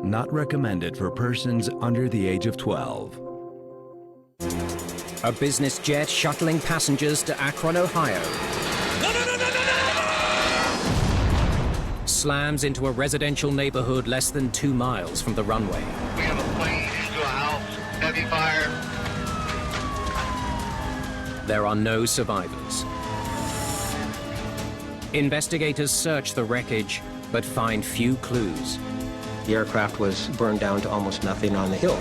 not recommended for persons under the age of 12. A business jet shuttling passengers to Akron, Ohio. Slams into a residential neighborhood less than 2 miles from the runway. We have a plane into a house, heavy fire. There are no survivors. Investigators search the wreckage, but find few clues. The aircraft was burned down to almost nothing on the hill.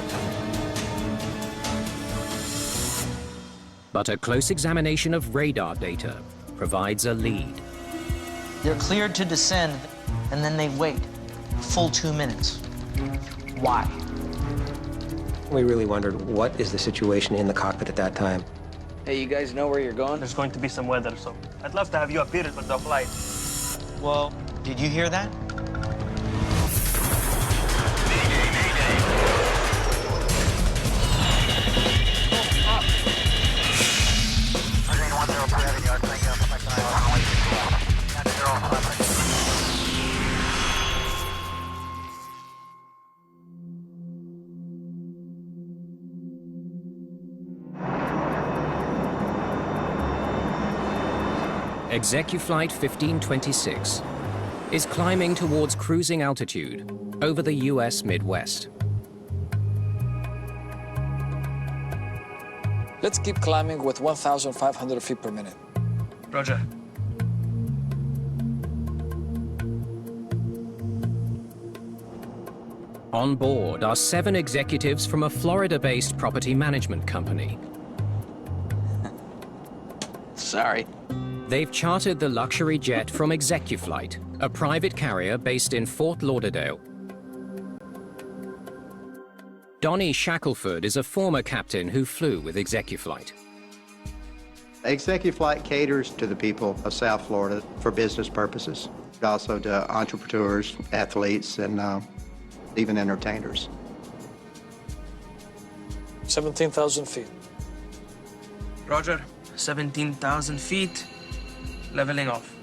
But a close examination of radar data provides a lead. They're cleared to descend, and then they wait a full 2 minutes. Why? We really wondered, what is the situation in the cockpit at that time? Hey, you guys know where you're going? There's going to be some weather, so I'd love to have you up here for the flight. Well, did you hear that? Execuflight 1526 is climbing towards cruising altitude over the U.S. Midwest. Let's keep climbing with 1,500 feet per minute. Roger. On board are 7 executives from a Florida-based property management company. Sorry. They've chartered the luxury jet from Execuflight, a private carrier based in Fort Lauderdale. Donnie Shackelford is a former captain who flew with Execuflight. Execuflight caters to the people of South Florida for business purposes, also to entrepreneurs, athletes, and even entertainers. 17,000 feet. Roger. 17,000 feet. Leveling off.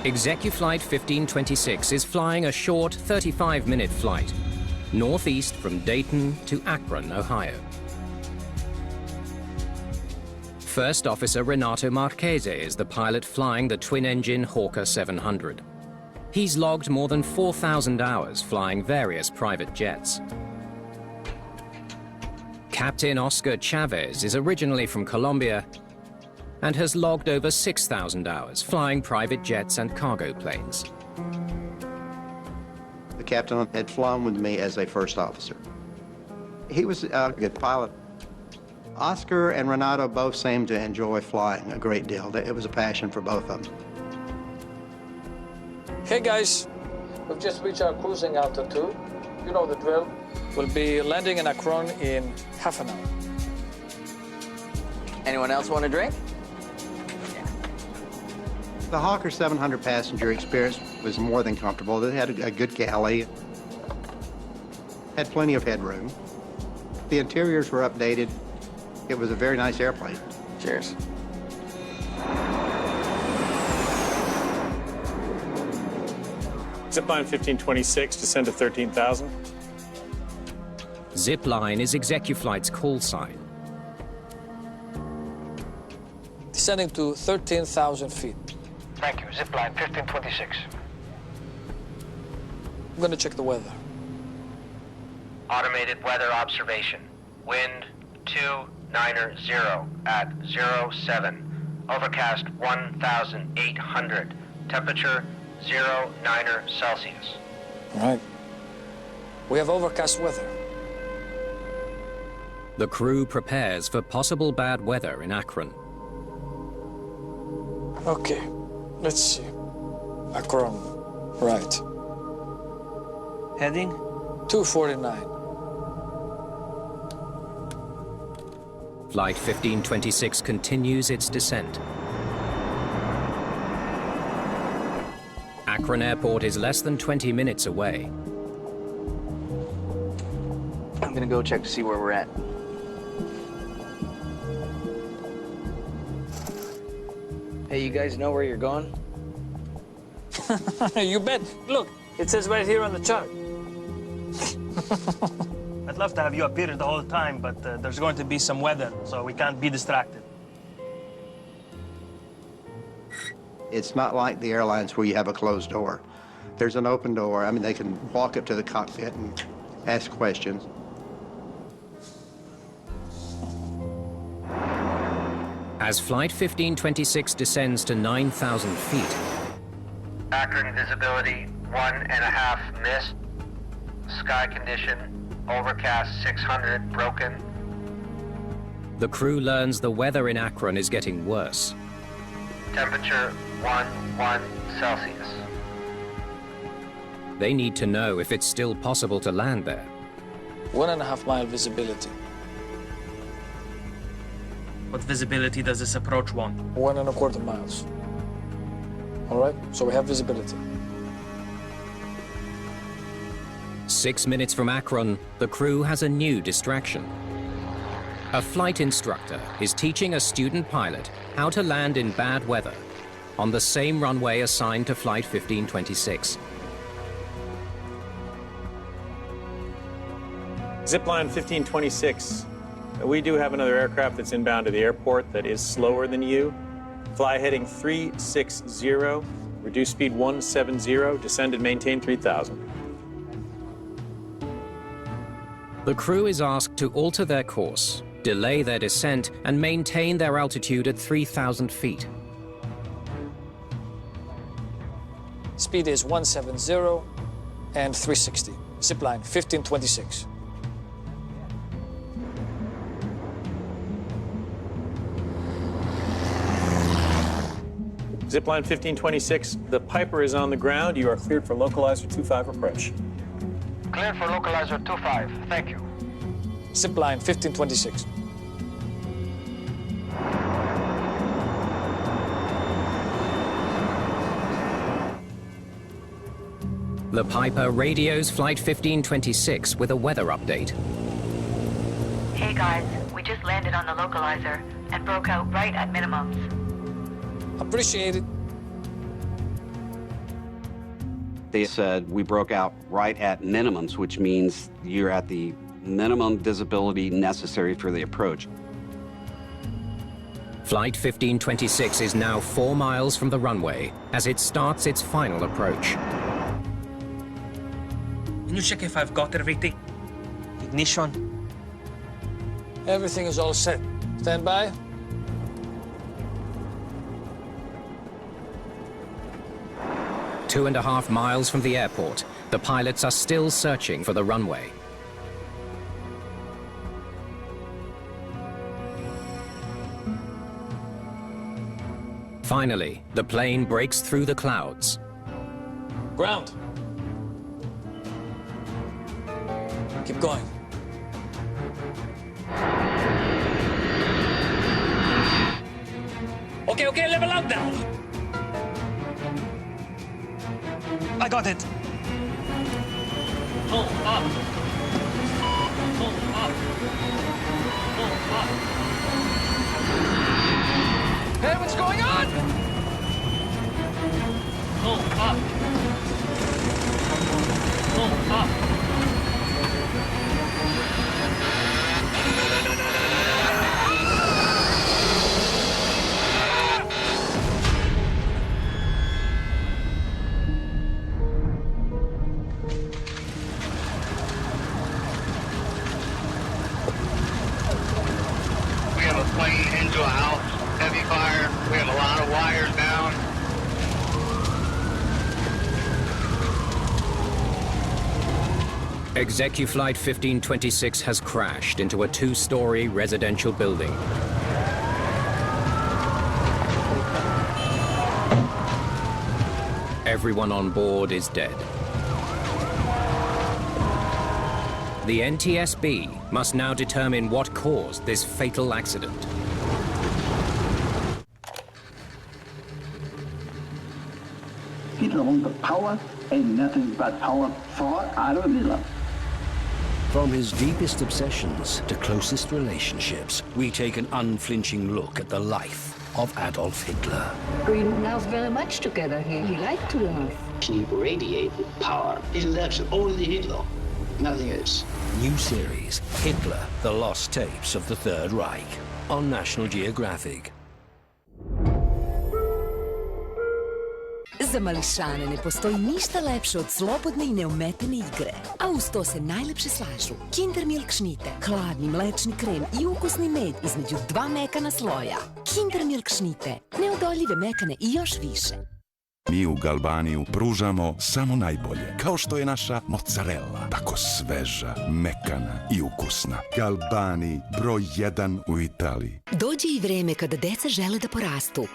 Execuflight 1526 is flying a short 35-minute flight northeast from Dayton to Akron, Ohio. First Officer Renato Marchese is the pilot flying the twin-engine Hawker 700. He's logged more than 4,000 hours flying various private jets. Captain Oscar Chavez is originally from Colombia and has logged over 6,000 hours flying private jets and cargo planes. The captain had flown with me as a first officer. He was a good pilot. Oscar and Renato both seemed to enjoy flying a great deal. It was a passion for both of them. Hey guys, we've just reached our cruising altitude. You know the drill. We'll be landing in Akron in half an hour. Anyone else want a drink? The Hawker 700 passenger experience was more than comfortable. They had a good galley, had plenty of headroom. The interiors were updated. It was a very nice airplane. Cheers. Zipline 1526, descend to 13,000. Zipline is Execuflight's call sign. Descending to 13,000 feet. Thank you. Zipline 1526. I'm going to check the weather. Automated weather observation. Wind 290 at 07. Overcast 1,800. Temperature 090 Celsius. All right. We have overcast weather. The crew prepares for possible bad weather in Akron. Okay, let's see. Akron, right. Heading? 249. Flight 1526 continues its descent. Akron Airport is less than 20 minutes away. I'm gonna go check to see where we're at. Hey, you guys know where you're going? You bet. Look, it says right here on the chart. I'd love to have you up here the whole time, but there's going to be some weather, so we can't be distracted. It's not like the airlines where you have a closed door. There's an open door. I mean, they can walk up to the cockpit and ask questions. As Flight 1526 descends to 9,000 feet, Akron visibility 1.5 mist. Sky condition overcast 600 broken. the crew learns the weather in Akron is getting worse. Temperature 1 Celsius. They need to know if it's still possible to land there. 1.5 mile visibility. What visibility does this approach want? 1.25 miles. All right, so we have visibility. 6 minutes from Akron, the crew has a new distraction. A flight instructor is teaching a student pilot how to land in bad weather on the same runway assigned to Flight 1526. Zipline 1526. We do have another aircraft that's inbound to the airport that is slower than you. Fly heading 360, reduce speed 170, descend and maintain 3,000. The crew is asked to alter their course, delay their descent, and maintain their altitude at 3,000 feet. Speed is 170 and 360. Zipline 1526. Zipline 1526, the Piper is on the ground. You are cleared for localizer 25 approach. Cleared for localizer 25. Thank you. Zipline 1526. The Piper radios Flight 1526 with a weather update. Hey guys, we just landed on the localizer and broke out right at minimums. Appreciate it. They said we broke out right at minimums, which means you're at the minimum visibility necessary for the approach. Flight 1526 is now 4 miles from the runway as it starts its final approach. Can you check if I've got everything? Ignition. Everything is all set. Stand by. 2.5 miles from the airport, the pilots are still searching for the runway. Finally, the plane breaks through the clouds. Ground. Keep going. Okay, level out now. I got it. Pull up. Pull up. Pull up. Hey, what's going on? Pull up. Pull up. Plane into a house, heavy fire. We have a lot of wires down. ExecuFlight 1526 has crashed into a 2-story residential building. Everyone on board is dead. The NTSB must now determine what caused this fatal accident. Hitler wanted power and nothing but power for Adolf Hitler. From his deepest obsessions to closest relationships, we take an unflinching look at the life of Adolf Hitler. We laugh very much together here. He liked to laugh. He radiated power. He loves only Hitler, nothing else. New series, Hitler, The Lost Tapes of the Third Reich, on National Geographic. Za mališane ne postoji ništa lepše od slobodne i neometene igre. A uz to se najlepše slažu Kinder Milk šnite, hladni mlečni krem i ukusni med između dva mekana sloja. Kinder Milk šnite, neodoljive mekane i još više. Mi u Galbaniju pružamo samo najbolje, kao što je naša mozzarella, tako sveža, mekana i ukusna. Galbani, broj 1 u Italiji. Dođe i vreme kada deca žele da porastu,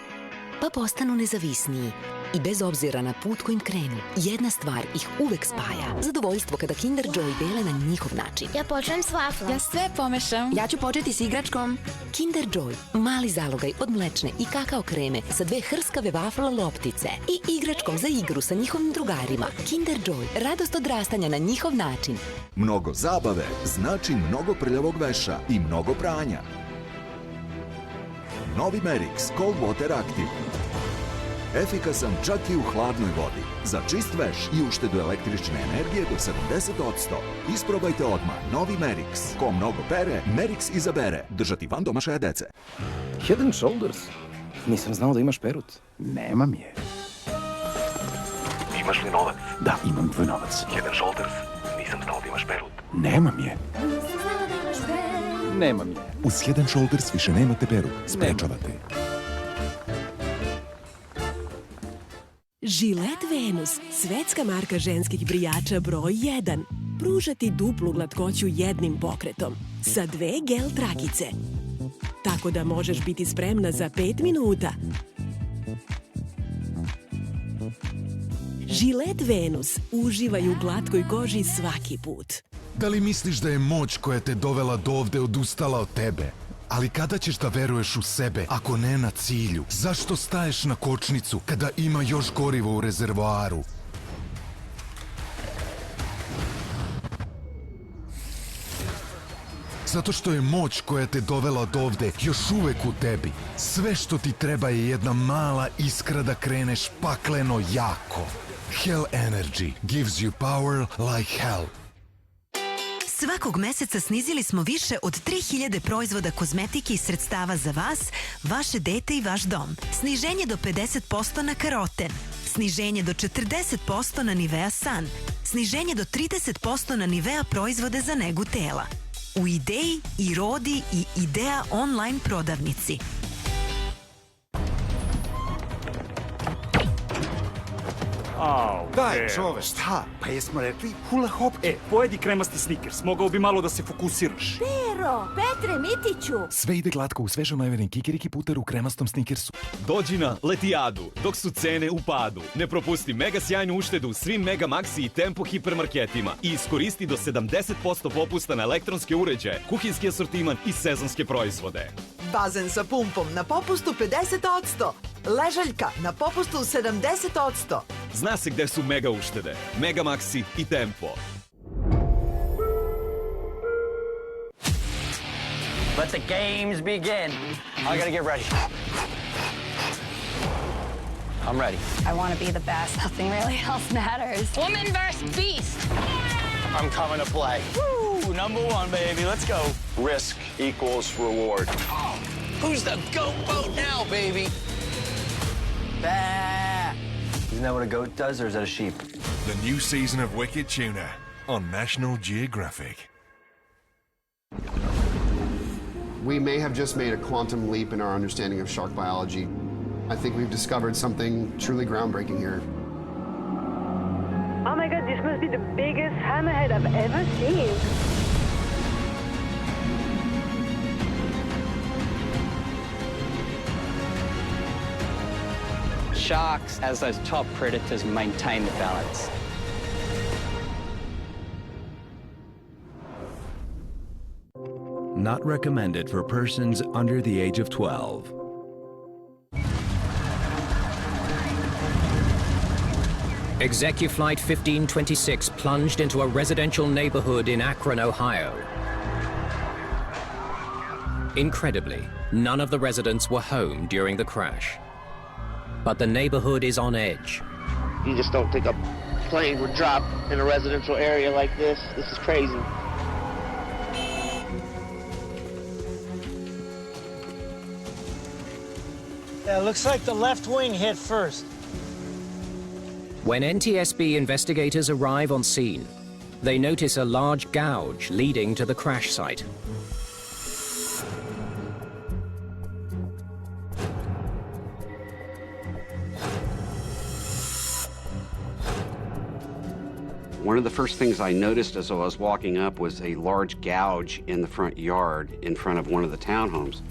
pa postanu nezavisniji. I bez obzira na put kojim krenu, jedna stvar ih uvek spaja. Zadovoljstvo kada Kinder Joy dele na njihov način. Ja počnem s vaflom. Ja sve pomešam. Ja ću početi s igračkom. Kinder Joy, mali zalogaj od mlečne i kakao kreme sa 2 hrskave vafla loptice i igračkom za igru sa njihovim drugarima. Kinder Joy, radost odrastanja na njihov način. Mnogo zabave znači mnogo prljavog veša i mnogo pranja. Novi Merix Cold Water Active. Efikasan čak i u hladnoj vodi. Za čist veš i uštedu električne energije do 70%. Isprobajte odmah novi Merix. Ko mnogo pere, Merix izabere. Držati van domašaja dece. Head and Shoulders? Nisam znao da imaš perut. Nemam je. Imaš li novac? Da, imam tvoj novac. Head and Shoulders? Nisam znao da imaš perut. Nemam je. Nemam je. Uz Head and Shoulders više nemate perut. Sprečavate. Žilet Venus, svetska marka ženskih brijača broj 1. Pruža ti duplu glatkoću jednim pokretom, sa 2 gel trakice. Tako da možeš biti spremna za 5 minuta. Žilet Venus, uživaj u glatkoj koži svaki put. Da li misliš da je moć koja te dovela do ovde odustala od tebe? Ali kada ćeš da veruješ u sebe, ako ne na cilju? Zašto staješ na kočnicu kada ima još goriva u rezervoaru? Zato što je moć koja te dovela do ovde još uvek u tebi. Sve što ti treba je jedna mala iskra da kreneš pakleno jako. Hell Energy gives you power like hell. Svakog meseca snizili smo više od 3000 proizvoda kozmetike i sredstava za vas, vaše dete i vaš dom. Sniženje do 50% na karoten. Sniženje do 40% na Nivea Sun. Sniženje do 30% na Nivea proizvode za negu tela. U Ideji, i Rodi i Idea online prodavnici. Daj, čove, šta? Pa jesmo rekli hula hop. Pojedi kremasti Snickers, mogao bi malo da se fokusiraš. Pero, Petre, Mitiću. Sve ide glatko u svežo najverim kikiriki puteru u kremastom Snickersu. Dođi na Letijadu, dok su cene u padu. Ne propusti mega sjajnu uštedu u svim Mega Maxi i Tempo hipermarketima i iskoristi do 70% popusta na elektronske uređaje, kuhinski asortiman i sezonske proizvode. Bazen sa pumpom na popustu 50%. Ležaljka na popustu 70%. Zna se gde su mega uštede. Mega Maxi i Tempo. Let the games begin. I gotta get ready. I'm ready. I want to be the best. Nothing really else matters. Woman versus beast. I'm coming to play. Woo! #1, baby. Let's go. Risk equals reward. Who's the goat boat now, baby? Bah! Isn't that what a goat does, or is that a sheep? The new season of Wicked Tuna on National Geographic. We may have just made a quantum leap in our understanding of shark biology. I think we've discovered something truly groundbreaking here. Oh my God, this must be the biggest hammerhead I've ever seen. Sharks, as those top predators, maintain the balance. Not recommended for persons under the age of 12. Execuflight 1526 plunged into a residential neighborhood in Akron, Ohio. Incredibly, None of the residents were home during the crash. But the neighborhood is on edge. You just don't think a plane would drop in a residential area like this. This is crazy. Yeah, it looks like the left wing hit first. When NTSB investigators arrive on scene, they notice a large gouge leading to the crash site. One of the first things I noticed as I was walking up was a large gouge in the front yard in front of one of the townhomes.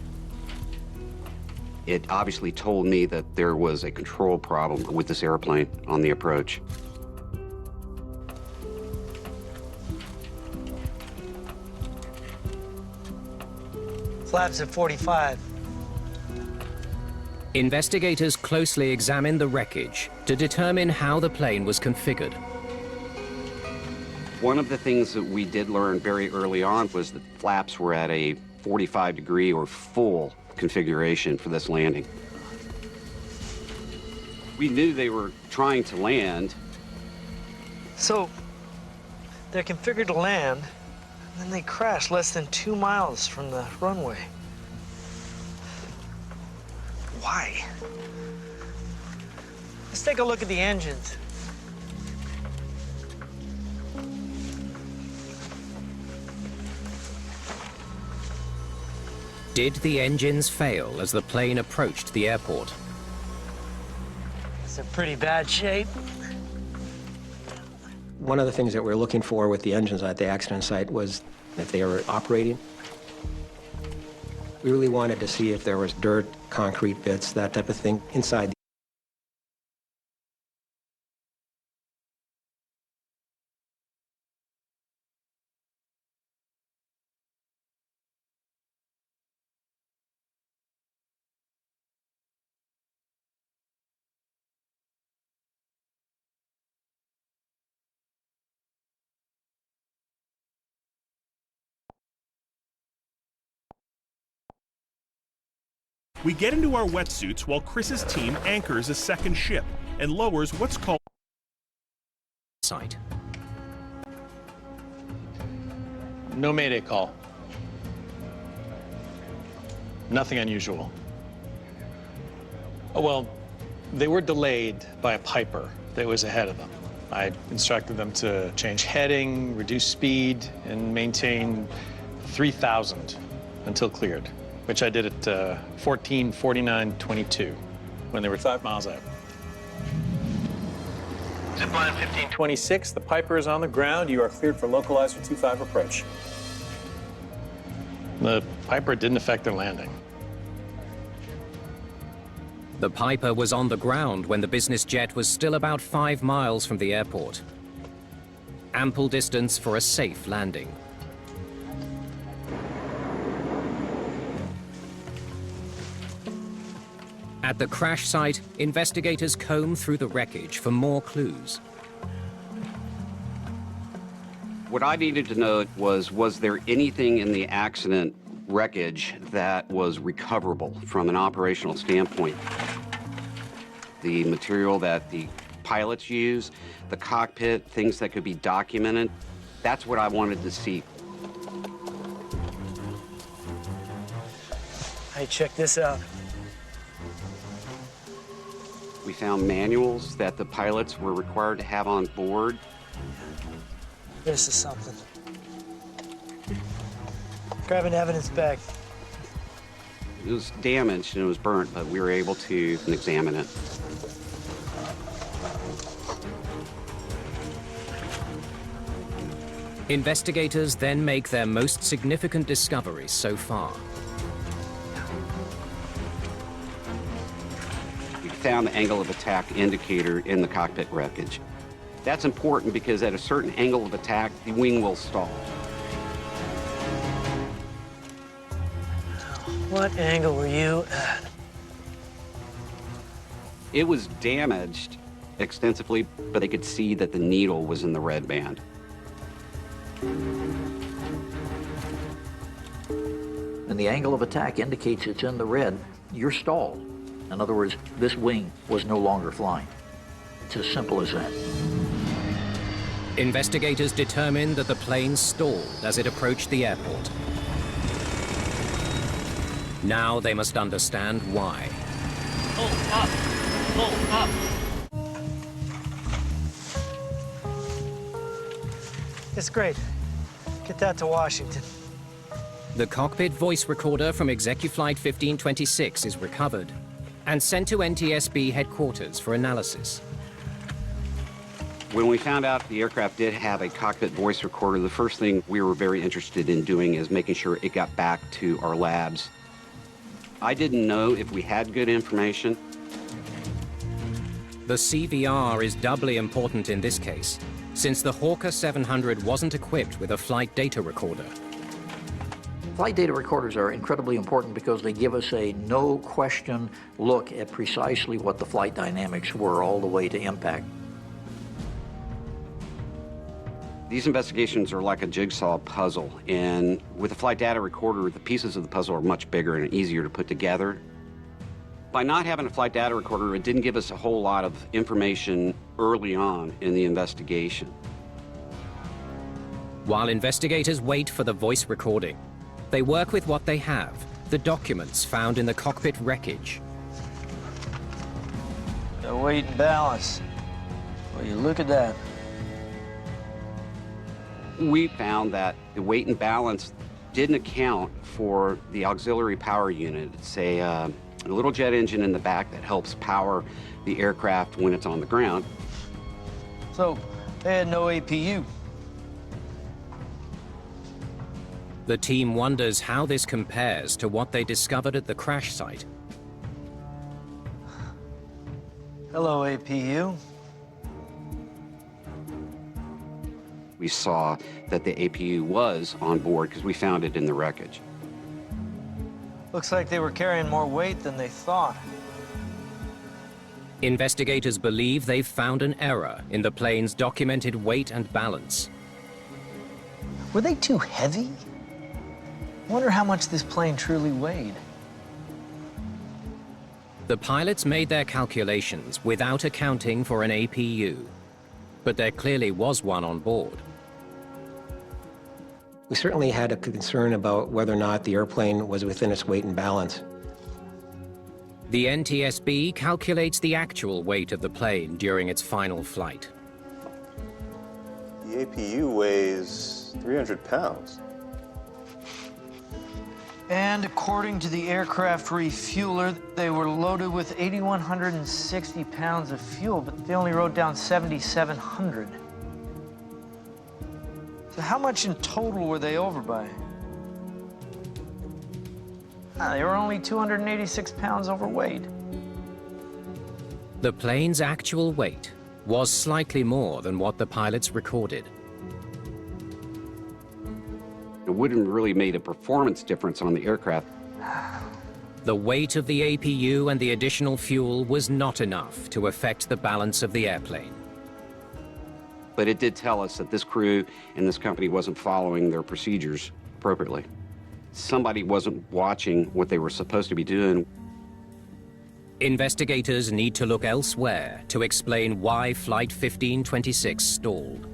It obviously told me that there was a control problem with this airplane on the approach. Flaps at 45. Investigators closely examined the wreckage to determine how the plane was configured. One of the things that we did learn very early on was that flaps were at a 45-degree or full configuration for this landing. We knew they were trying to land. So, they're configured to land, and then they crash less than 2 miles from the runway. Why? Let's take a look at the engines. Did the engines fail as the plane approached the airport? It's in pretty bad shape. One of the things that we were looking for with the engines at the accident site was if they were operating. We really wanted to see if there was dirt, concrete bits, that type of thing inside. We get into our wetsuits while Chris's team anchors a second ship and lowers what's called site. No mayday call. Nothing unusual. Oh, well, they were delayed by a piper that was ahead of them. I instructed them to change heading, reduce speed, and maintain 3,000 until cleared, which I did at 14:49:22 when they were 5 miles out. Zipline 1526, the Piper is on the ground. You are cleared for localizer 25 approach. The Piper didn't affect their landing. The Piper was on the ground when the business jet was still about 5 miles from the airport. Ample distance for a safe landing. At the crash site, investigators comb through the wreckage for more clues. What I needed to know was there anything in the accident wreckage that was recoverable from an operational standpoint? The material that the pilots use, the cockpit, things that could be documented, that's what I wanted to see. Hey, check this out. We found manuals that the pilots were required to have on board. This is something. Grab an evidence bag. It was damaged and it was burnt, but we were able to examine it. Investigators then make their most significant discoveries so far. We found the angle of attack indicator in the cockpit wreckage. That's important because at a certain angle of attack, the wing will stall. What angle were you at? It was damaged extensively, but they could see that the needle was in the red band. The and the angle of attack indicates it's in the red, you're stalled. In other words, this wing was no longer flying. It's as simple as that. Investigators determined that the plane stalled as it approached the airport. Now they must understand why. Pull up! Pull up! It's great. Get that to Washington. The cockpit voice recorder from ExecuFlight 1526 is recovered and sent to NTSB headquarters for analysis. When we found out the aircraft did have a cockpit voice recorder, the first thing we were very interested in doing is making sure it got back to our labs. I didn't know if we had good information. The CVR is doubly important in this case, since the Hawker 700 wasn't equipped with a flight data recorder. Flight data recorders are incredibly important because they give us a no-question look at precisely what the flight dynamics were all the way to impact. These investigations are like a jigsaw puzzle, and with a flight data recorder, the pieces of the puzzle are much bigger and easier to put together. By not having a flight data recorder, it didn't give us a whole lot of information early on in the investigation. While investigators wait for the voice recording, they work with what they have, the documents found in the cockpit wreckage. The weight and balance. Well, you look at that. We found that the weight and balance didn't account for the auxiliary power unit. It's a little jet engine in the back that helps power the aircraft when it's on the ground. So, they had no APU. The team wonders how this compares to what they discovered at the crash site. Hello, APU. We saw that the APU was on board because we found it in the wreckage. Looks like they were carrying more weight than they thought. Investigators believe they've found an error in the plane's documented weight and balance. Were they too heavy? I wonder how much this plane truly weighed. The pilots made their calculations without accounting for an APU, but there clearly was one on board. We certainly had a concern about whether or not the airplane was within its weight and balance. The NTSB calculates the actual weight of the plane during its final flight. The APU weighs 300 pounds. And according to the aircraft refueler, they were loaded with 8,160 pounds of fuel, but they only wrote down 7,700. So how much in total were they over by? They were only 286 pounds overweight. The plane's actual weight was slightly more than what the pilots recorded. It wouldn't have really made a performance difference on the aircraft. The weight of the APU and the additional fuel was not enough to affect the balance of the airplane. But it did tell us that this crew and this company wasn't following their procedures appropriately. Somebody wasn't watching what they were supposed to be doing. Investigators need to look elsewhere to explain why Flight 1526 stalled.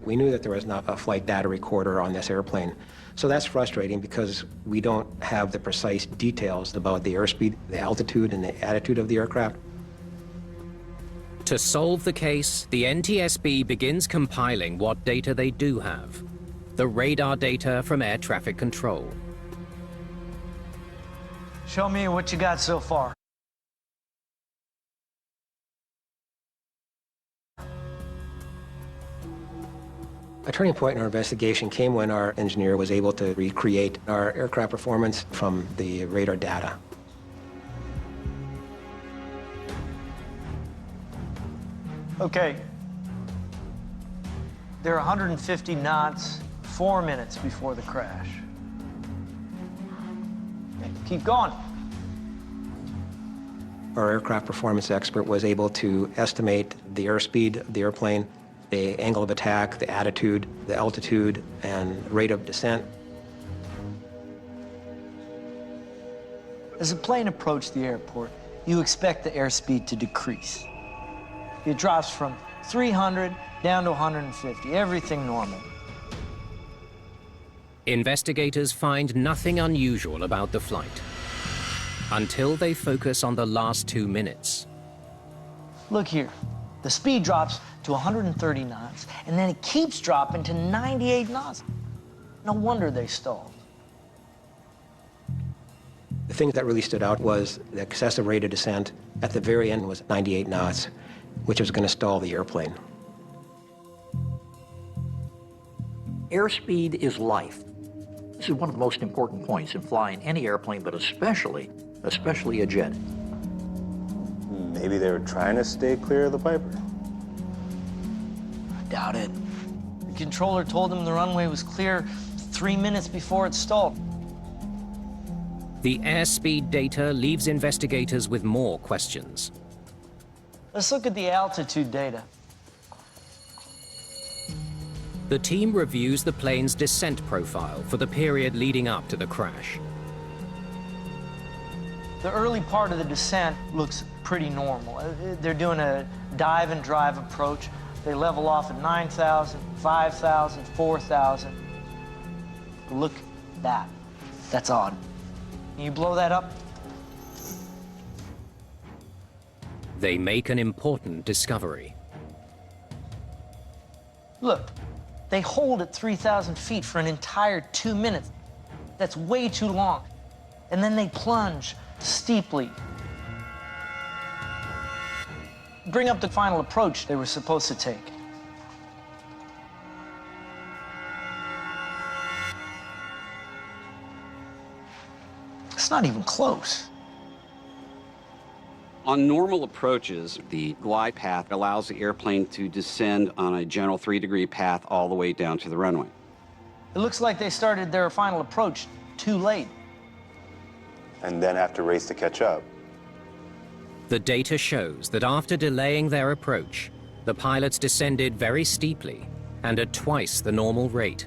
We knew that there was not a flight data recorder on this airplane. So that's frustrating because we don't have the precise details about the airspeed, the altitude, and the attitude of the aircraft. To solve the case, the NTSB begins compiling what data they do have. The radar data from air traffic control. Show me what you got so far. A turning point in our investigation came when our engineer was able to recreate our aircraft performance from the radar data. Okay. They're 150 knots, 4 minutes before the crash. Okay, keep going. Our aircraft performance expert was able to estimate the airspeed of the airplane, the angle of attack, the attitude, the altitude, and rate of descent. As the plane approached the airport, you expect the airspeed to decrease. It drops from 300 down to 150, everything normal. Investigators find nothing unusual about the flight until they focus on the last 2 minutes. Look here. The speed drops to 130 knots, and then it keeps dropping to 98 knots. No wonder they stalled. The thing that really stood out was the excessive rate of descent at the very end was 98 knots, which was going to stall the airplane. Airspeed is life. This is one of the most important points in flying any airplane, but especially a jet. Maybe they were trying to stay clear of the Piper. I doubt it. The controller told them the runway was clear 3 minutes before it stalled. The airspeed data leaves investigators with more questions. Let's look at the altitude data. The team reviews the plane's descent profile for the period leading up to the crash. The early part of the descent looks pretty normal. They're doing a dive and drive approach. They level off at 9,000, 5,000, 4,000. Look at that. That's odd. Can you blow that up? They make an important discovery. Look, they hold at 3,000 feet for an entire 2 minutes. That's way too long. And then they plunge steeply. Bring up the final approach they were supposed to take. It's not even close. On normal approaches, the glide path allows the airplane to descend on a general 3-degree path all the way down to the runway. It looks like they started their final approach too late. And then have to race to catch up. The data shows that after delaying their approach, the pilots descended very steeply and at twice the normal rate.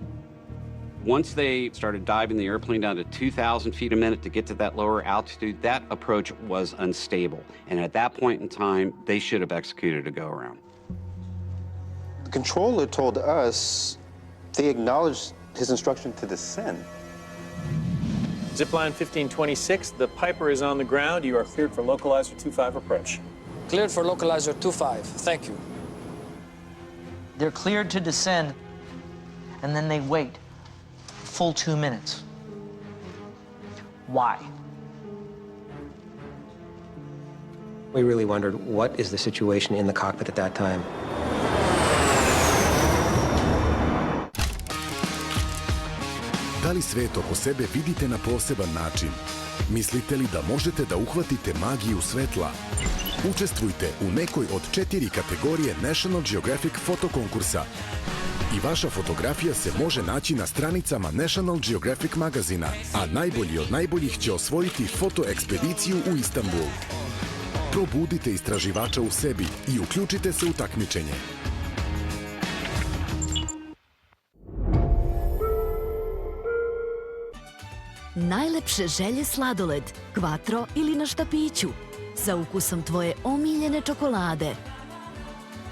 Once they started diving the airplane down to 2,000 feet a minute to get to that lower altitude, that approach was unstable. And at that point in time, they should have executed a go-around. The controller told us they acknowledged his instruction to descend. Zipline 1526, the Piper is on the ground. You are cleared for localizer 25 approach. Cleared for localizer 25. Thank you. They're cleared to descend, and then they wait. Full 2 minutes. Why? We really wondered, what is the situation in the cockpit at that time? Da li svet oko sebe vidite na poseban način? Mislite li da možete da uhvatite magiju svetla? Učestvujte u nekoj od 4 kategorije National Geographic fotokonkursa. I vaša fotografija se može naći na stranicama National Geographic magazina, a najbolji od najboljih će osvojiti fotoekspediciju u Istanbul. Probudite istraživača u sebi i uključite se u takmičenje. Najlepše želje sladoled, kvatro ili na štapiću, sa ukusom tvoje omiljene čokolade.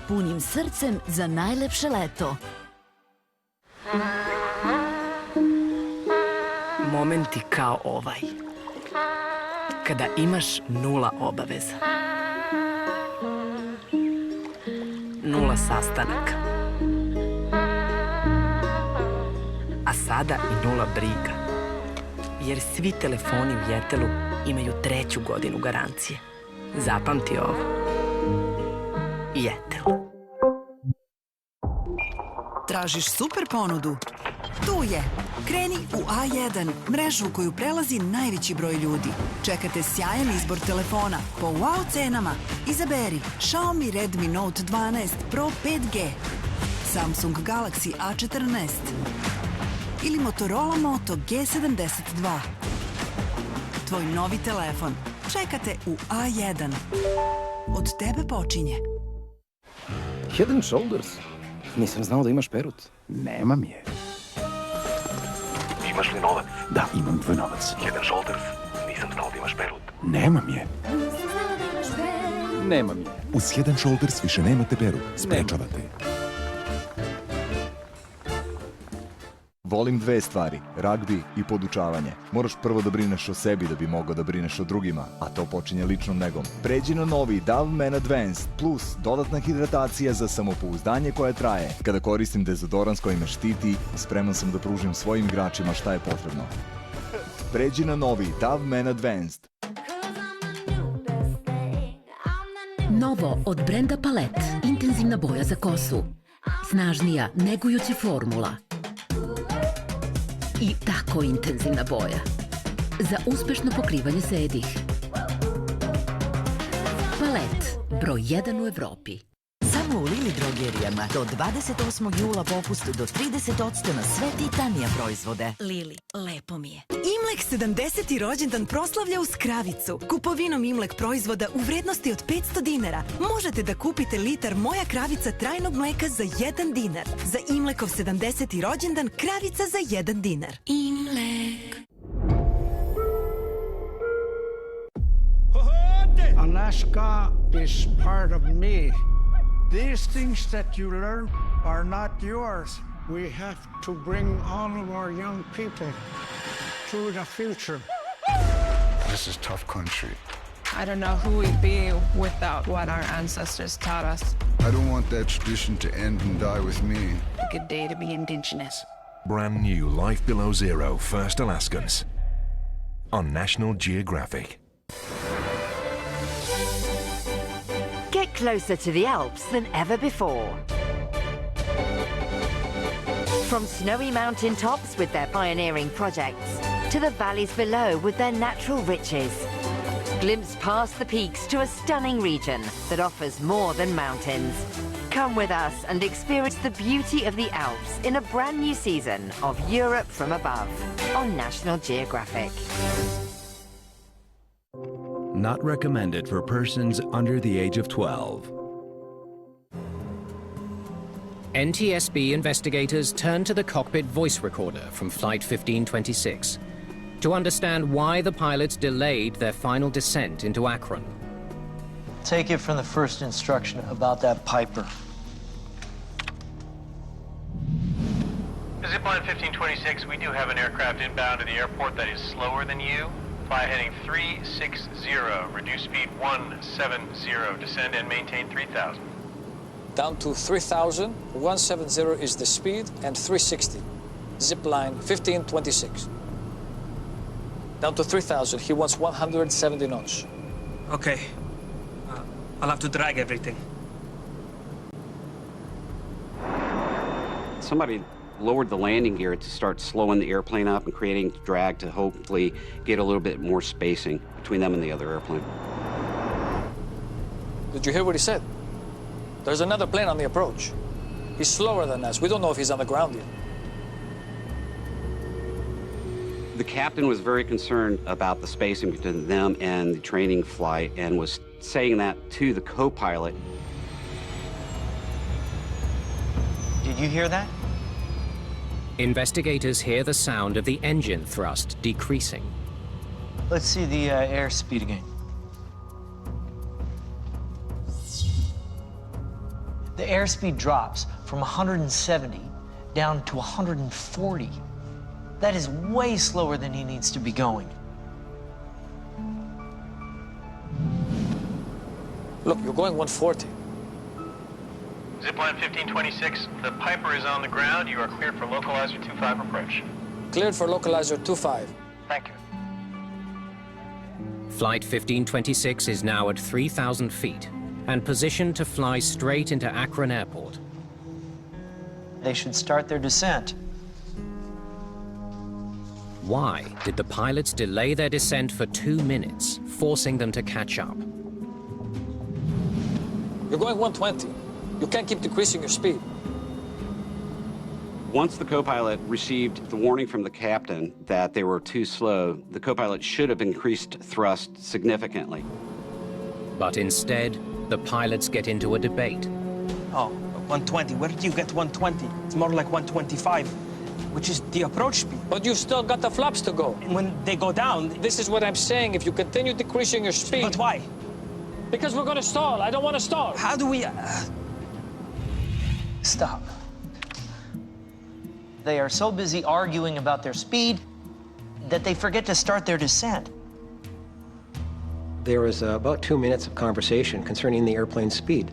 Punim srcem za najlepše leto. Momenti kao ovaj. Kada imaš 0 obaveza. 0 sastanaka. A sada i 0 briga. Jer svi telefoni u Jetelu imaju 3. godinu garancije. Zapamti ovo. Jetel. Tražiš super ponudu? Tu je! Kreni u A1, mrežu koju prelazi najveći broj ljudi. Čekate sjajan izbor telefona po wow cenama. Izaberi Xiaomi Redmi Note 12 Pro 5G, Samsung Galaxy A14 ili Motorola Moto G72. Tvoj novi telefon. Čekate u A1. Od tebe počinje. Head and Shoulders? Nisam znao da imaš perut. Nemam je. Imaš li novac? Da, imam tvoj novac. Head and Shoulders? Nisam znao da imaš perut. Nemam je. Nemam je. Uz Head & Shoulders više nemate perut. Sprečavate je. Volim dve stvari, ragbi i podučavanje. Moraš prvo da brineš o sebi da bi mogao da brineš o drugima, a to počinje ličnom negom. Pređi na novi Dove Men Advanced plus dodatna hidratacija za samopouzdanje koje traje. Kada koristim dezodorans koji me štiti, spreman sam da pružim svojim igračima šta je potrebno. Pređi na novi Dove Men Advanced. Novo od brenda Palette, intenzivna boja za kosu. Snažnija, negujuća formula. I tako intenzivna boja. Za uspešno pokrivanje sedih. Palette, broj 1 u Evropi. Samo u Lili drogerijama do 28. jula popust do 30% na sve Titanija proizvode. Lili, lepo mi je. Imlek 70. rođendan proslavlja uz kravicu. Kupovinom Imlek proizvoda u vrednosti od 500 dinara možete da kupite litar Moja kravica trajnog mleka za 1 dinar. Za Imlekov 70. rođendan kravica za 1 dinar. Imlek. Alaska is part of me. These things that you learn are not yours. We have to bring all of our young people to the future. This is tough country. I don't know who we'd be without what our ancestors taught us. I don't want that tradition to end and die with me. A good day to be indigenous. Brand new Life Below Zero First Alaskans on National Geographic. Get closer to the Alps than ever before. From snowy mountain tops with their pioneering projects to the valleys below with their natural riches. Glimpse past the peaks to a stunning region that offers more than mountains. Come with us and experience the beauty of the Alps in a brand new season of Europe from Above on National Geographic. Not recommended for persons under the age of 12. NTSB investigators turned to the cockpit voice recorder from Flight 1526 to understand why the pilots delayed their final descent into Akron. Take it from the first instruction about that Piper. Zipline 1526, we do have an aircraft inbound to the airport that is slower than you. Fly heading 360, reduce speed 170, descend and maintain 3,000. Down to 3,000, 170 is the speed, and 360. Zipline 1526. Down to 3,000, he wants 170 knots. Okay. I'll have to drag everything. Somebody lowered the landing gear to start slowing the airplane up and creating drag to hopefully get a little bit more spacing between them and the other airplane. Did you hear what he said? There's another plane on the approach. He's slower than us. We don't know if he's on the ground yet. The captain was very concerned about the spacing between them and the training flight and was saying that to the co-pilot. Did you hear that? Investigators hear the sound of the engine thrust decreasing. Let's see the airspeed again. The airspeed drops from 170 down to 140. That is way slower than he needs to be going. Look, you're going 140. Zipline 1526, the Piper is on the ground. You are cleared for localizer 25 approach. Cleared for localizer 25. Thank you. Flight 1526 is now at 3,000 feet and positioned to fly straight into Akron Airport. They should start their descent. Why did the pilots delay their descent for 2 minutes, forcing them to catch up? You're going 120. You can't keep decreasing your speed. Once the co-pilot received the warning from the captain that they were too slow, the co-pilot should have increased thrust significantly. But instead, the pilots get into a debate. Oh, 120. Where did you get 120? It's more like 125. which is the approach speed. But you've still got the flaps to go. And when they go down... This is what I'm saying. If you continue decreasing your speed... But why? Because we're going to stall. I don't want to stall. How do we... Stop. They are so busy arguing about their speed that they forget to start their descent. There was about 2 minutes of conversation concerning the airplane's speed.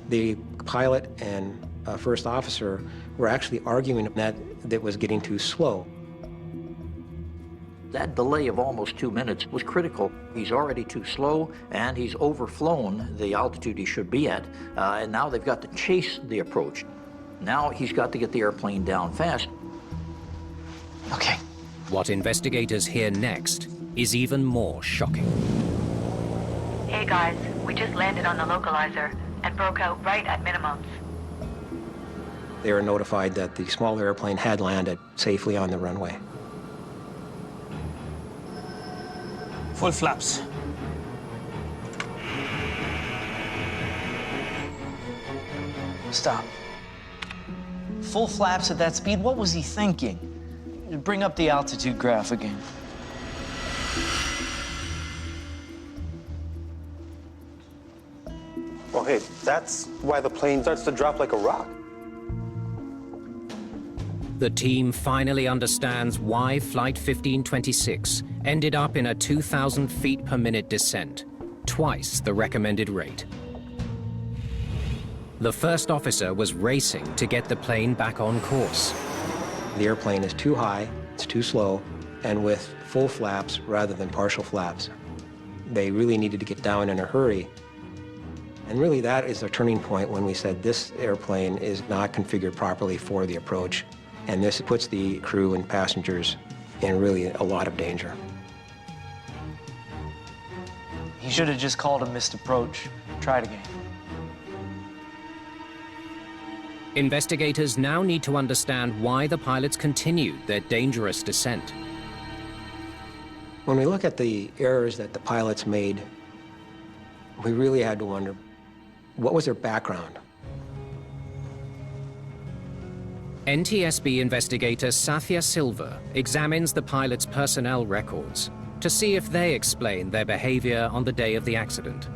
The pilot and first officer were actually arguing that it was getting too slow. That delay of almost 2 minutes was critical. He's already too slow, and he's overflown the altitude he should be at, and now they've got to chase the approach. Now he's got to get the airplane down fast. Okay. What investigators hear next is even more shocking. Hey guys, we just landed on the localizer and broke out right at minimums. They were notified that the smaller airplane had landed safely on the runway. Full flaps. Stop. Full flaps at that speed? What was he thinking? Bring up the altitude graph again. Well, hey, that's why the plane starts to drop like a rock. The team finally understands why Flight 1526 ended up in a 2,000 feet per minute descent, twice the recommended rate. The first officer was racing to get the plane back on course. The airplane is too high, it's too slow, and with full flaps rather than partial flaps. They really needed to get down in a hurry. And really that is a turning point when we said this airplane is not configured properly for the approach. And this puts the crew and passengers in really a lot of danger. He should have just called a missed approach. Try it again. Investigators now need to understand why the pilots continued their dangerous descent. When we look at the errors that the pilots made, we really had to wonder, what was their background? NTSB investigator Sathya Silva examines the pilots' personnel records to see if they explain their behavior on the day of the accident.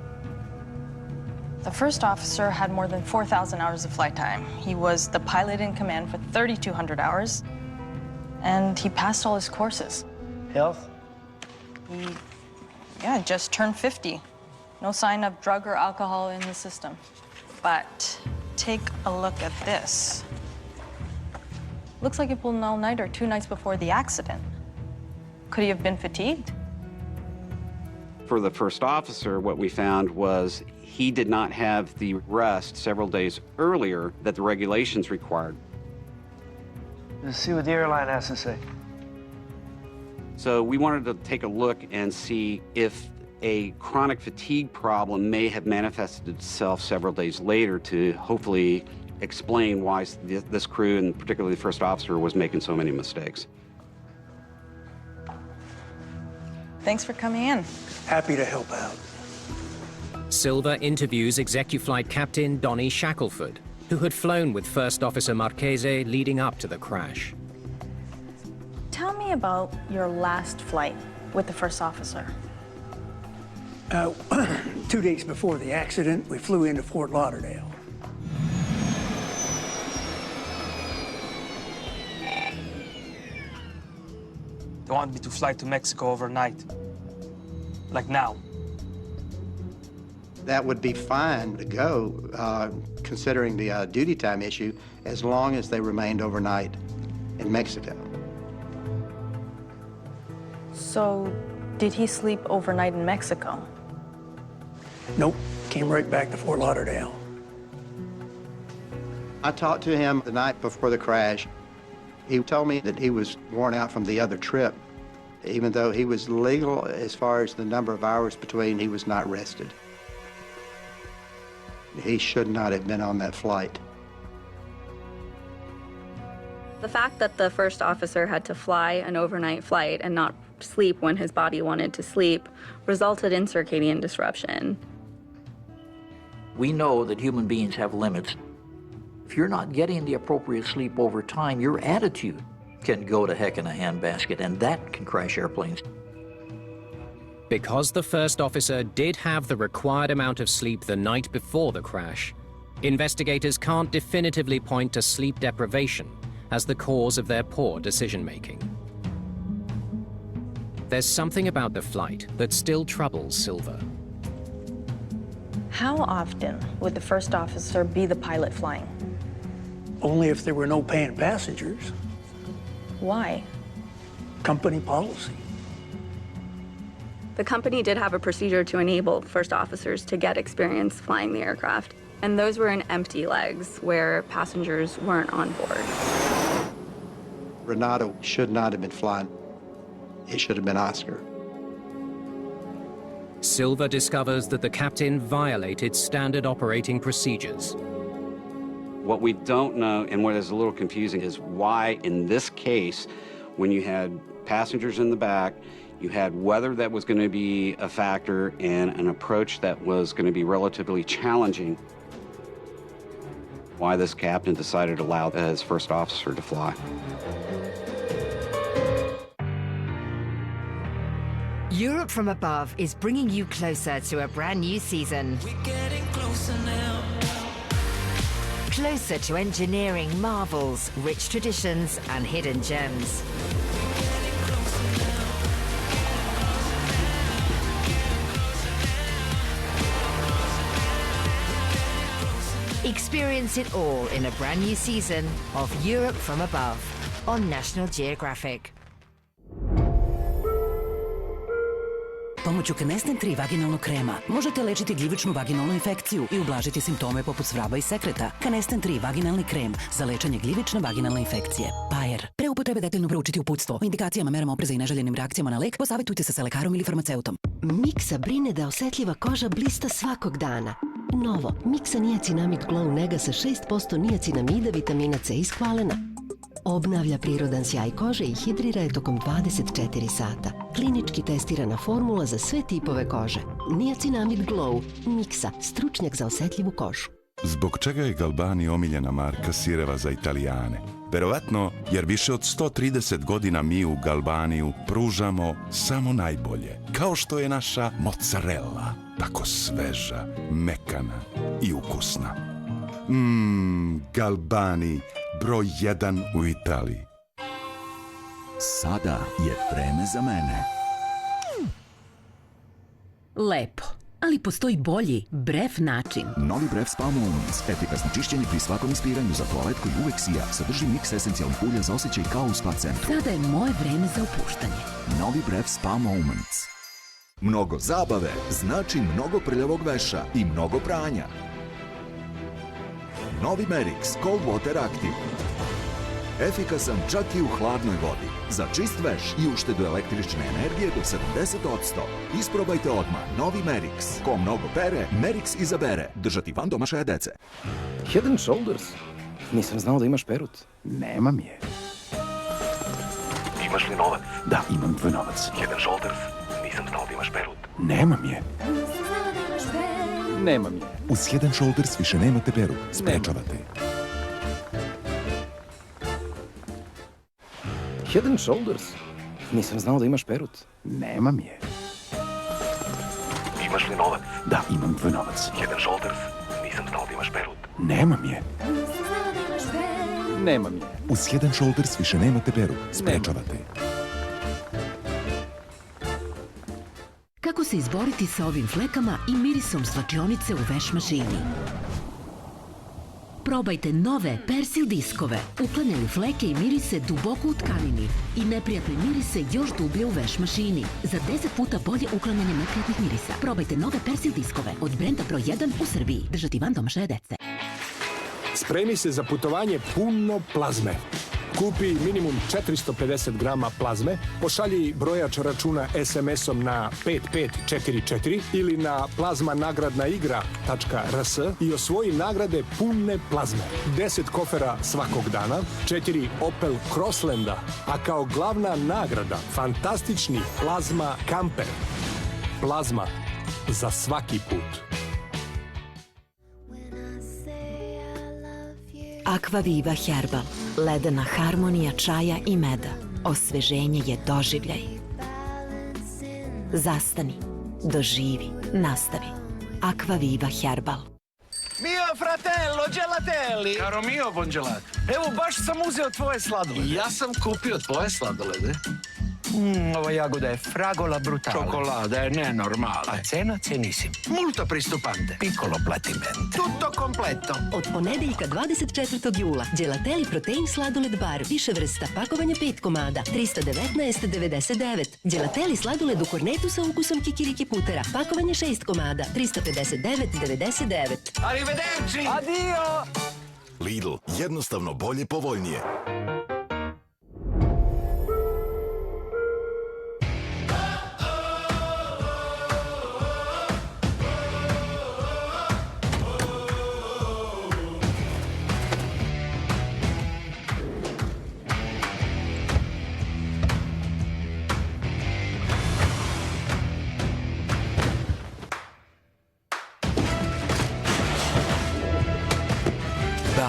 The first officer had more than 4,000 hours of flight time. He was the pilot in command for 3,200 hours, and he passed all his courses. Health? He, just turned 50. No sign of drug or alcohol in his system. But take a look at this. Looks like he pulled an all-nighter 2 nights before the accident. Could he have been fatigued? For the first officer, what we found was he did not have the rest several days earlier that the regulations required. Let's see what the airline has to say. So we wanted to take a look and see if a chronic fatigue problem may have manifested itself several days later to hopefully explain why this crew, and particularly the first officer, was making so many mistakes. Thanks for coming in. Happy to help out. Silva interviews Execuflight Captain Donnie Shackelford, who had flown with First Officer Marchese leading up to the crash. Tell me about your last flight with the first officer. 2 days before the accident, we flew into Fort Lauderdale. They want me to fly to Mexico overnight. Like now. That would be fine to go, considering the duty time issue, as long as they remained overnight in Mexico. So, did he sleep overnight in Mexico? Nope, came right back to Fort Lauderdale. I talked to him the night before the crash. He told me that he was worn out from the other trip. Even though he was legal as far as the number of hours between, he was not rested. He should not have been on that flight. The fact that the first officer had to fly an overnight flight and not sleep when his body wanted to sleep resulted in circadian disruption. We know that human beings have limits. If you're not getting the appropriate sleep over time, your attitude can go to heck in a handbasket, and that can crash airplanes. Because the first officer did have the required amount of sleep the night before the crash, investigators can't definitively point to sleep deprivation as the cause of their poor decision-making. There's something about the flight that still troubles Silva. How often would the first officer be the pilot flying? Only if there were no paying passengers. Why? Company policy. The company did have a procedure to enable first officers to get experience flying the aircraft, and those were in empty legs where passengers weren't on board. Renato should not have been flying. It should have been Oscar. Silva discovers that the captain violated standard operating procedures. What we don't know, and what is a little confusing, is why in this case, when you had passengers in the back, you had weather that was going to be a factor and an approach that was going to be relatively challenging, why this captain decided to allow his first officer to fly. Europe from Above is bringing you closer to a brand new season. We're getting closer now. Closer to engineering marvels, rich traditions, and hidden gems. Experience it all in a brand new season of Europe from Above on National Geographic. Pomoću Canesten 3 vaginalnog krema možete lečiti gljivičnu vaginalnu infekciju i ublažiti simptome poput svraba i sekreta. Canesten 3 vaginalni krem za lečenje gljivične vaginalne infekcije. Bayer. Pre upotrebe detaljno proučiti uputstvo. O indikacijama, merama opreza i neželjenim reakcijama na lek posavitujte se sa lekarom ili farmaceutom. Miksa brine da osetljiva koža blista svakog dana. Novo, Miksa niacinamid glow nega sa 6% niacinamida, vitamina C iz hvalena. Obnavlja prirodan sjaj kože i hidrira je tokom 24 sata. Klinički testirana formula za sve tipove kože. Niacinamid glow, Miksa, stručnjak za osetljivu kožu. Zbog čega je Galbani omiljena marka sireva za Italijane? Verovatno jer više od 130 godina mi u Galbaniju pružamo samo najbolje. Kao što je naša mozzarella, tako sveža, mekana i ukusna. Galbani, broj 1 u Italiji. Sada je vreme za mene. Lepo, ali postoji bolji, Bref način. Novi Bref Spa Moments. Efikasno čišćenje pri svakom ispiranju za toalet koji uvek sija. Sadrži miks esencijalnih ulja za osjećaj kao u spa centru. Sada je moje vreme za opuštanje. Novi Bref Spa Moments. Mnogo zabave znači mnogo prljavog veša i mnogo pranja. Novi Merix Cold Water Active. Efikasan čak i u hladnoj vodi. Za čist veš i uštedu električne energije do 70%. Isprobajte odmah novi Merix. Ko mnogo pere, Merix izabere. Držati van domašaja dece. Head and Shoulders? Nisam znao da imaš perut. Nemam je. Imaš li novac? Da, imam tvoj novac. Head and Shoulders? Nisam znao da imaš perut. Nemam je. Nemam je. Uz Head and Shoulders više nemate peru. Sprečavate. Head and Shoulders? Nisam znao da imaš perut. Nemam je. Imaš li novac? Da, imam tvoj novac. Head and Shoulders? Nisam znao da imaš perut. Nemam je. Nemam je. Uz Head and Shoulders više nemate peru. Sprečavate. Kako se izboriti sa ovim flekama i mirisom slačionice u veš mašini? Probajte nove Persil diskove. Uklanjaju fleke i mirise duboko u tkanini i neprijatne mirise još dublje u veš mašini. Za 10 puta bolje uklanjanje neprijatnih mirisa. Probajte nove Persil diskove od brenda broj 1 u Srbiji. Držati van domašaja dece. Spremi se za putovanje puno plazme. Kupi minimum 450 grama plazme, pošalji brojač računa SMS-om na 5544 ili na plazmanagradnaigra.rs i osvoji nagrade pune plazme. 10 kofera svakog dana, 4 Opel Crosslanda, a kao glavna nagrada fantastični plazma kamper. Plazma za svaki put. Aquaviva Herbal. Ledena harmonija čaja i meda. Osveženje je doživljaj. Zastani, doživi, nastavi. Aquaviva Herbal. Mio fratello gelatelli! Caro mio, buon gelato. Evo, baš sam uzeo tvoje sladolede. Ja sam kupio tvoje sladolede. Ova jagoda je fragola brutale. Cioccolata è nenormale. A cena cenissima. Molto pristupante. Piccolo platimento. Tutto completo. Od ponedeljka 24. jula Gelateli Protein Sladoled Bar. Više vrsta, pakovanje 5 komada. 319,99. Gelateli Sladoled u kornetu sa ukusom kikiriki putera. Pakovanje 6 komada. 359,99. Arrivederci! Adio! Lidl, jednostavno bolje, povoljnije.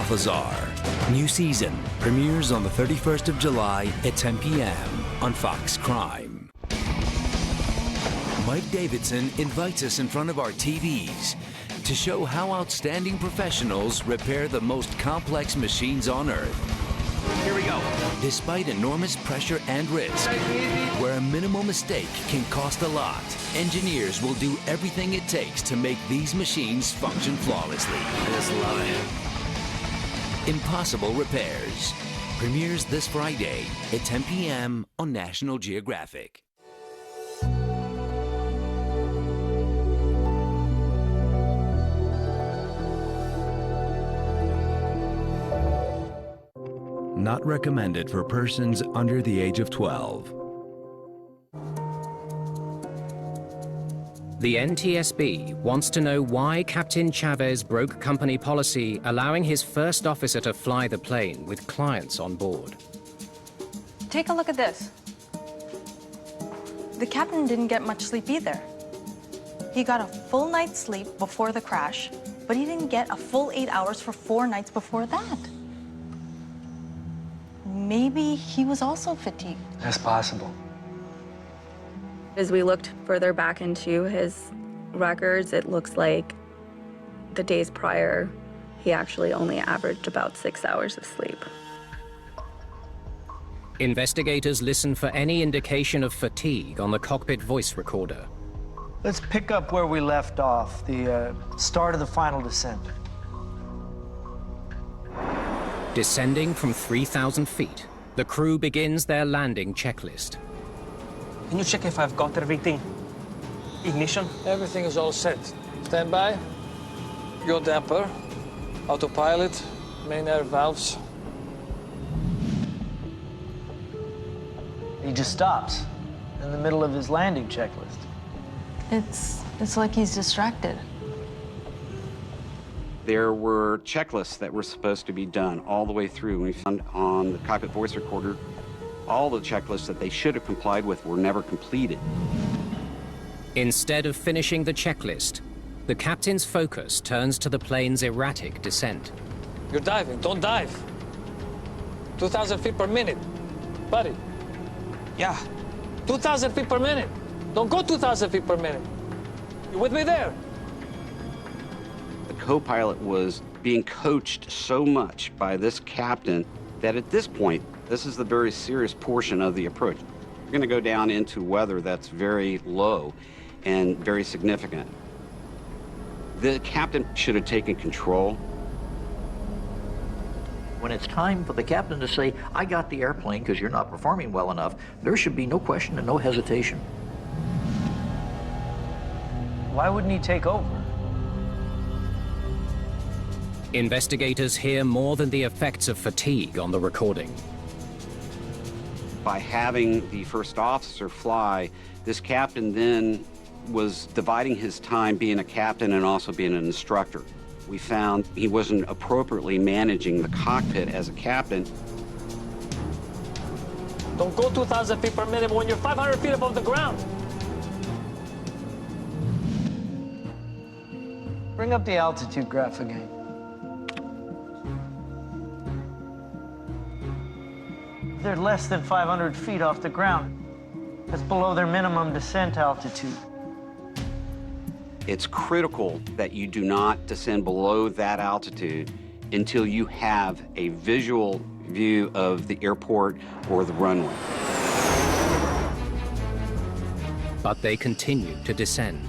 Balthazar. New season premieres on the 31st of July at 10 p.m. on Fox Crime. Mike Davidson invites us in front of our TVs to show how outstanding professionals repair the most complex machines on Earth. Here we go. Despite enormous pressure and risk, where a minimal mistake can cost a lot, engineers will do everything it takes to make these machines function flawlessly. I just love it. Impossible Repairs premieres this Friday at 10 p.m. on National Geographic. Not recommended for persons under the age of 12. The NTSB wants to know why Captain Chavez broke company policy, allowing his first officer to fly the plane with clients on board. Take a look at this. The captain didn't get much sleep either. He got a full night's sleep before the crash, but he didn't get a full 8 hours for 4 nights before that. Maybe he was also fatigued. That's possible. As we looked further back into his records, it looks like the days prior, he actually only averaged about 6 hours of sleep. Investigators listen for any indication of fatigue on the cockpit voice recorder. Let's pick up where we left off, the start of the final descent. Descending from 3,000 feet, the crew begins their landing checklist. Can you check if I've got everything? Ignition? Everything is all set. Standby. Yaw damper. Autopilot. Main air valves. He just stops in the middle of his landing checklist. It's like he's distracted. There were checklists that were supposed to be done all the way through. We found on the cockpit voice recorder all the checklists that they should have complied with were never completed. Instead of finishing the checklist, the captain's focus turns to the plane's erratic descent. You're diving. Don't dive. 2,000 feet per minute. Buddy. Yeah. 2,000 feet per minute. Don't go 2,000 feet per minute. You with me there? The co-pilot was being coached so much by this captain that at this point, this is the very serious portion of the approach. We're going to go down into weather that's very low and very significant. The captain should have taken control. When it's time for the captain to say, I got the airplane because you're not performing well enough, there should be no question and no hesitation. Why wouldn't he take over? Investigators hear more than the effects of fatigue on the recording. By having the first officer fly, this captain then was dividing his time being a captain and also being an instructor. We found he wasn't appropriately managing the cockpit as a captain. Don't go 2,000 feet per minute when you're 500 feet above the ground. Bring up the altitude graph again. They're less than 500 feet off the ground. That's below their minimum descent altitude. It's critical that you do not descend below that altitude until you have a visual view of the airport or the runway. But they continue to descend.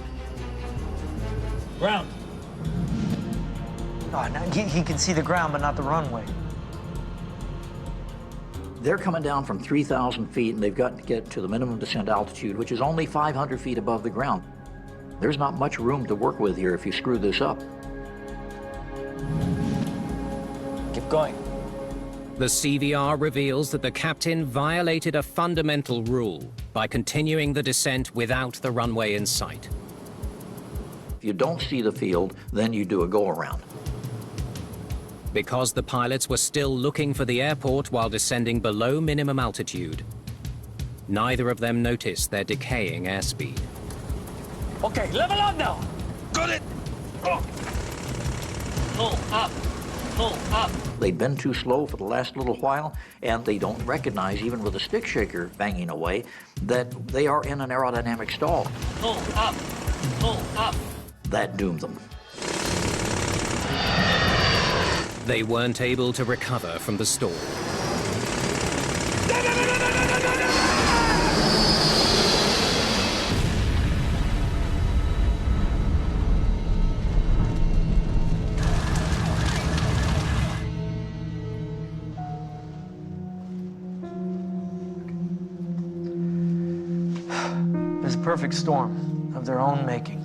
Ground. Oh, now he can see the ground, but not the runway. They're coming down from 3,000 feet, and they've got to get to the minimum descent altitude, which is only 500 feet above the ground. There's not much room to work with here if you screw this up. Keep going. The CVR reveals that the captain violated a fundamental rule by continuing the descent without the runway in sight. If you don't see the field, then you do a go-around. Because the pilots were still looking for the airport while descending below minimum altitude, neither of them noticed their decaying airspeed. Okay, level up now. Got it. Oh. Pull up. Pull up. They've been too slow for the last little while, and they don't recognize, even with a stick shaker banging away, that they are in an aerodynamic stall. Pull up. Pull up. That doomed them. They weren't able to recover from the stall. It's a perfect storm of their own making.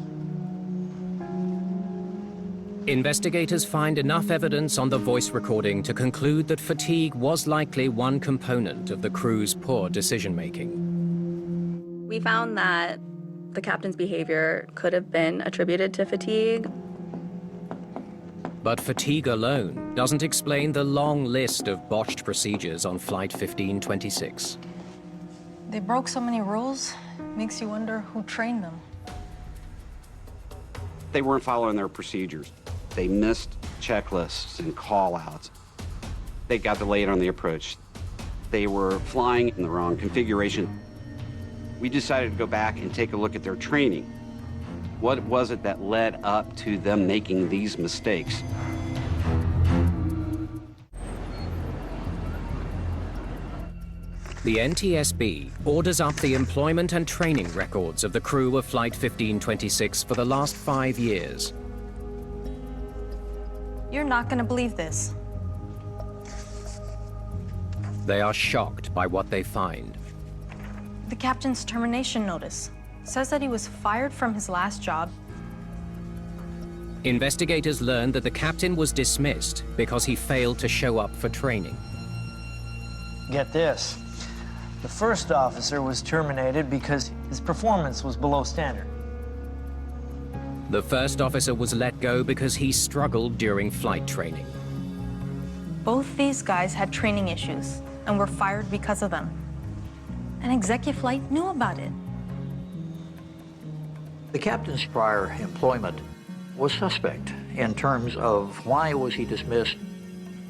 Investigators find enough evidence on the voice recording to conclude that fatigue was likely one component of the crew's poor decision-making. We found that the captain's behavior could have been attributed to fatigue. But fatigue alone doesn't explain the long list of botched procedures on Flight 1526. They broke so many rules, makes you wonder who trained them. They weren't following their procedures. They missed checklists and call-outs. They got delayed on the approach. They were flying in the wrong configuration. We decided to go back and take a look at their training. What was it that led up to them making these mistakes? The NTSB orders up the employment and training records of the crew of Flight 1526 for the last 5 years. You're not gonna believe this. They are shocked by what they find. The captain's termination notice says that he was fired from his last job. Investigators learned that the captain was dismissed because he failed to show up for training. Get this. The first officer was terminated because his performance was below standard. The first officer was let go because he struggled during flight training. Both these guys had training issues and were fired because of them. And Executive Flight knew about it. The captain's prior employment was suspect in terms of why was he dismissed.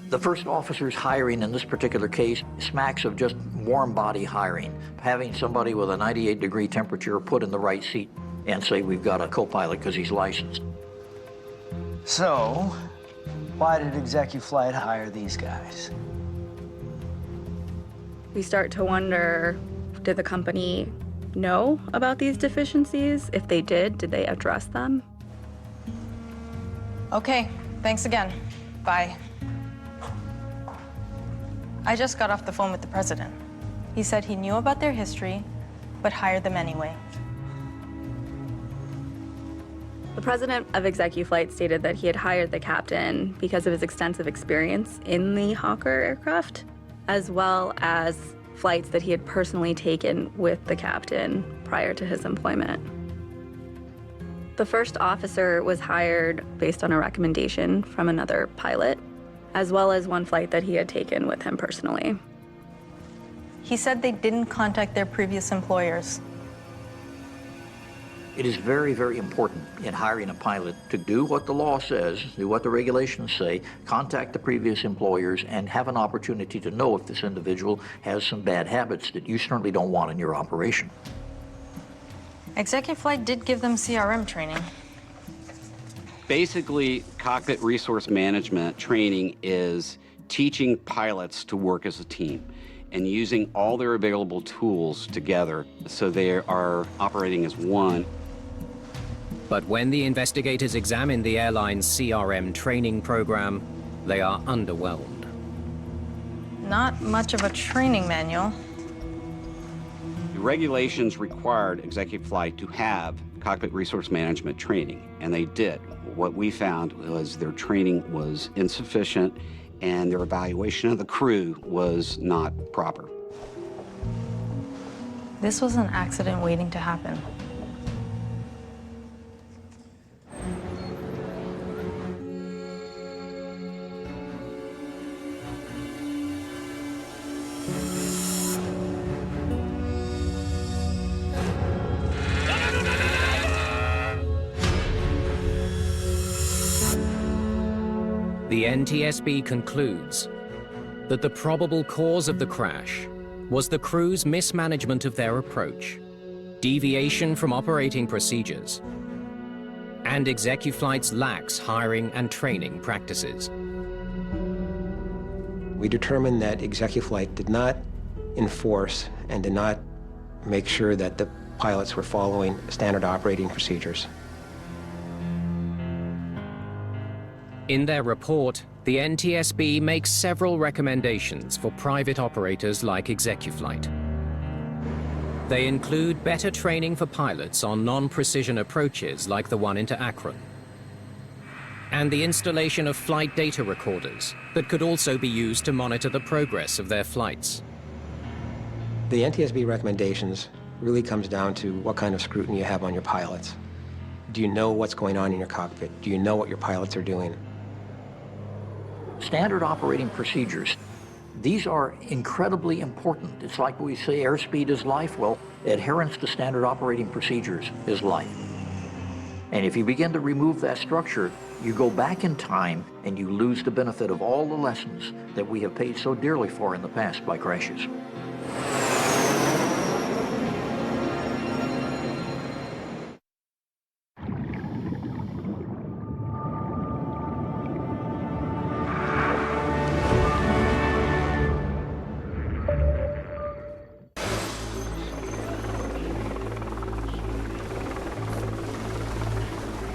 The first officer's hiring in this particular case smacks of just warm body hiring, having somebody with a 98-degree temperature put in the right seat and say we've got a co-pilot because he's licensed. So, why did Executive Flight hire these guys? We start to wonder, did the company know about these deficiencies? If they did they address them? Okay, thanks again. Bye. I just got off the phone with the president. He said he knew about their history, but hired them anyway. The president of Executive Flight stated that he had hired the captain because of his extensive experience in the Hawker aircraft, as well as flights that he had personally taken with the captain prior to his employment. The first officer was hired based on a recommendation from another pilot, as well as one flight that he had taken with him personally. He said they didn't contact their previous employers. It is very, very important in hiring a pilot to do what the law says, do what the regulations say, contact the previous employers, and have an opportunity to know if this individual has some bad habits that you certainly don't want in your operation. Executive Flight did give them CRM training. Basically, cockpit resource management training is teaching pilots to work as a team and using all their available tools together so they are operating as one. But when the investigators examine the airline's CRM training program, they are underwhelmed. Not much of a training manual. The regulations required Executive Flight to have cockpit resource management training, and they did. What we found was their training was insufficient and their evaluation of the crew was not proper. This was an accident waiting to happen. The NTSB concludes that the probable cause of the crash was the crew's mismanagement of their approach, deviation from operating procedures, and ExecuFlight's lax hiring and training practices. We determined that ExecuFlight did not enforce and did not make sure that the pilots were following standard operating procedures. In their report, the NTSB makes several recommendations for private operators like ExecuFlight. They include better training for pilots on non-precision approaches like the one into Akron, and the installation of flight data recorders that could also be used to monitor the progress of their flights. The NTSB recommendations really comes down to what kind of scrutiny you have on your pilots. Do you know what's going on in your cockpit? Do you know what your pilots are doing? Standard operating procedures, these are incredibly important. It's like we say airspeed is life. Well, adherence to standard operating procedures is life. And if you begin to remove that structure, you go back in time and you lose the benefit of all the lessons that we have paid so dearly for in the past by crashes.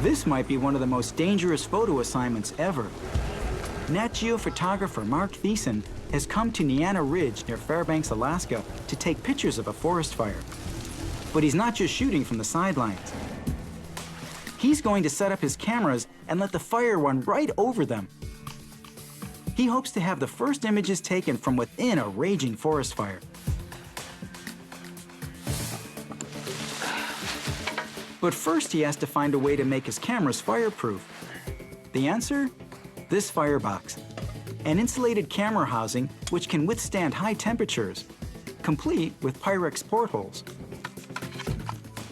This might be one of the most dangerous photo assignments ever. Nat Geo photographer Mark Thiessen has come to Niana Ridge near Fairbanks, Alaska to take pictures of a forest fire. But he's not just shooting from the sidelines. He's going to set up his cameras and let the fire run right over them. He hopes to have the first images taken from within a raging forest fire. But first he has to find a way to make his cameras fireproof. The answer? This firebox. An insulated camera housing which can withstand high temperatures, complete with Pyrex portholes.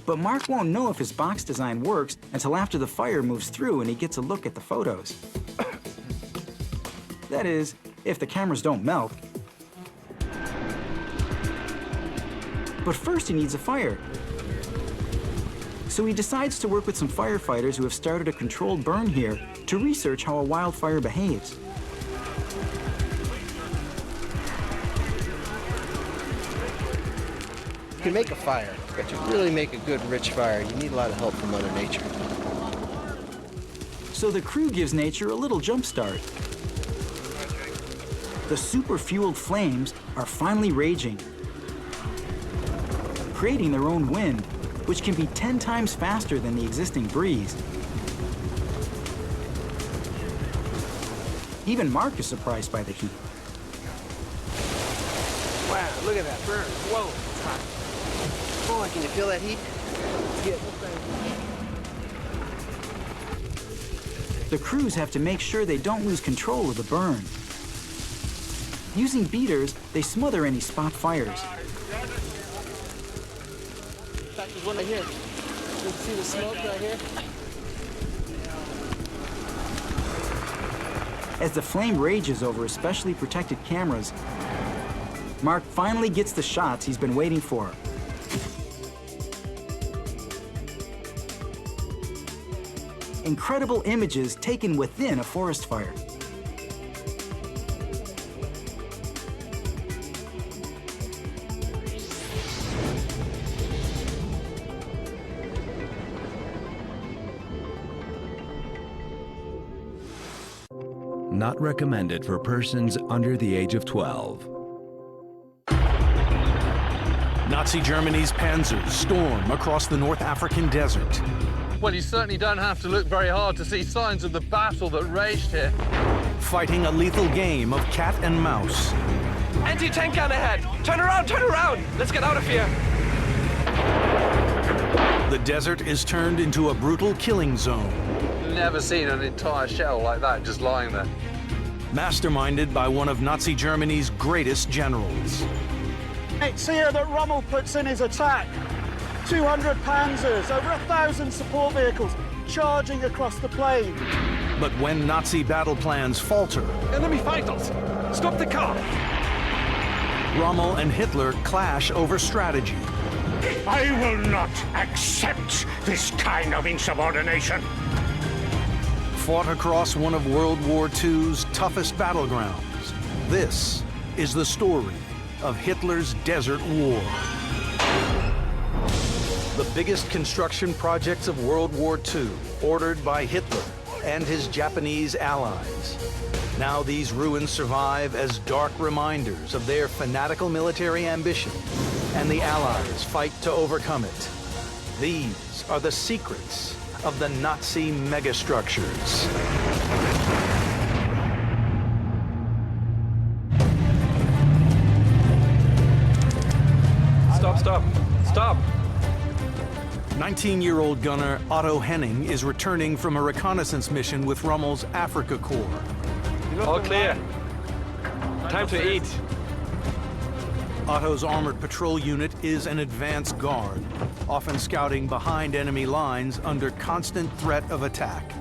But Mark won't know if his box design works until after the fire moves through and he gets a look at the photos. That is, if the cameras don't melt. But first he needs a fire. So he decides to work with some firefighters who have started a controlled burn here to research how a wildfire behaves. You can make a fire, but to really make a good, rich fire, you need a lot of help from Mother Nature. So the crew gives nature a little jump start. The super-fueled flames are finally raging, creating their own wind, which can be 10 times faster than the existing breeze. Even Mark is surprised by the heat. Wow, look at that burn. Whoa, it's hot. Boy, can you feel that heat? The crews have to make sure they don't lose control of the burn. Using beaters, they smother any spot fires. There's one right here. See the smoke right here? As the flame rages over specially protected cameras, Mark finally gets the shots he's been waiting for. Incredible images taken within a forest fire. Not recommended for persons under the age of 12. Nazi Germany's panzers storm across the North African desert. Well, you certainly don't have to look very hard to see signs of the battle that raged here. Fighting a lethal game of cat and mouse. Anti-tank gun ahead! Turn around, turn around! Let's get out of here! The desert is turned into a brutal killing zone. Never seen an entire shell like that just lying there. Masterminded by one of Nazi Germany's greatest generals. It's here that Rommel puts in his attack. 200 panzers, over 1,000 support vehicles charging across the plain. But when Nazi battle plans falter, Enemy fighters! Stop the car! Rommel and Hitler clash over strategy. I will not accept this kind of insubordination. Fought across one of World War II's toughest battlegrounds, this is the story of Hitler's Desert War. The biggest construction projects of World War II, ordered by Hitler and his Japanese allies. Now these ruins survive as dark reminders of their fanatical military ambition, and the Allies fight to overcome it. These are the secrets of the Nazi megastructures. Stop, stop, stop! 19-year-old gunner Otto Henning is returning from a reconnaissance mission with Rommel's Africa Corps. All clear. Time to eat. Otto's armored patrol unit is an advance guard, often scouting behind enemy lines under constant threat of attack.